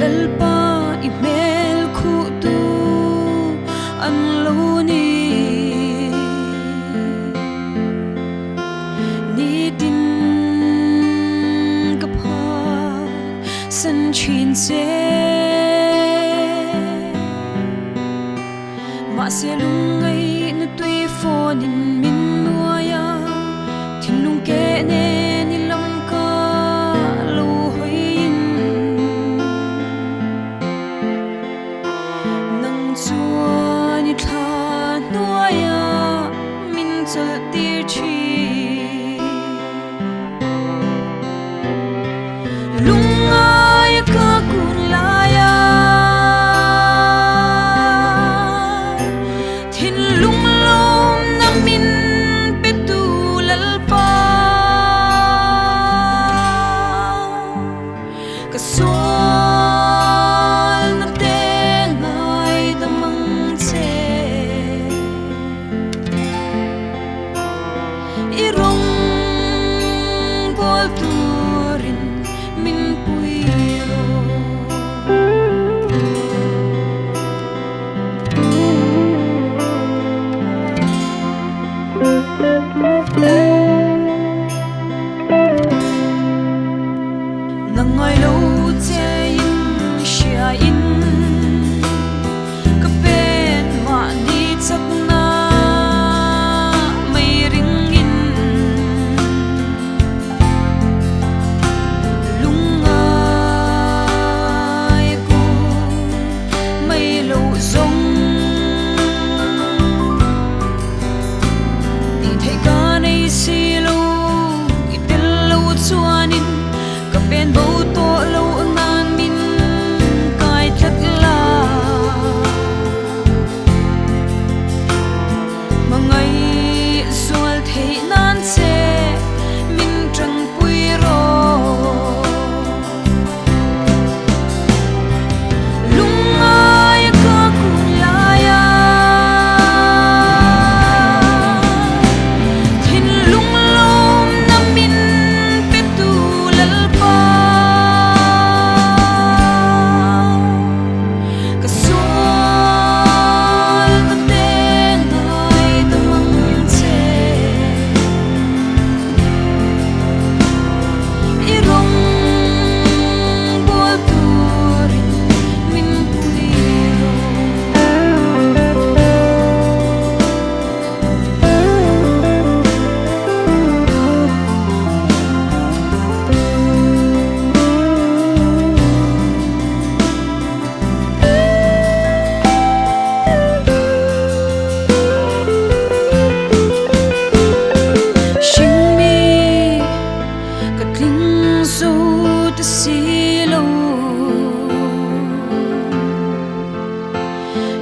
lalpa email khu tu an lo ni ni tin ka pha san chin se ma se lung ngai na tui phone in min nuaya thin lung ke ne ni lam ka lo hoin nang chua ni tha nuaya min chal tir chi lung ai ka kun laya sol na te ngai damang che irong bol turin min puiro nangai lo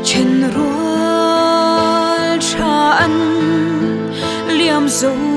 chen rual cha an liam zo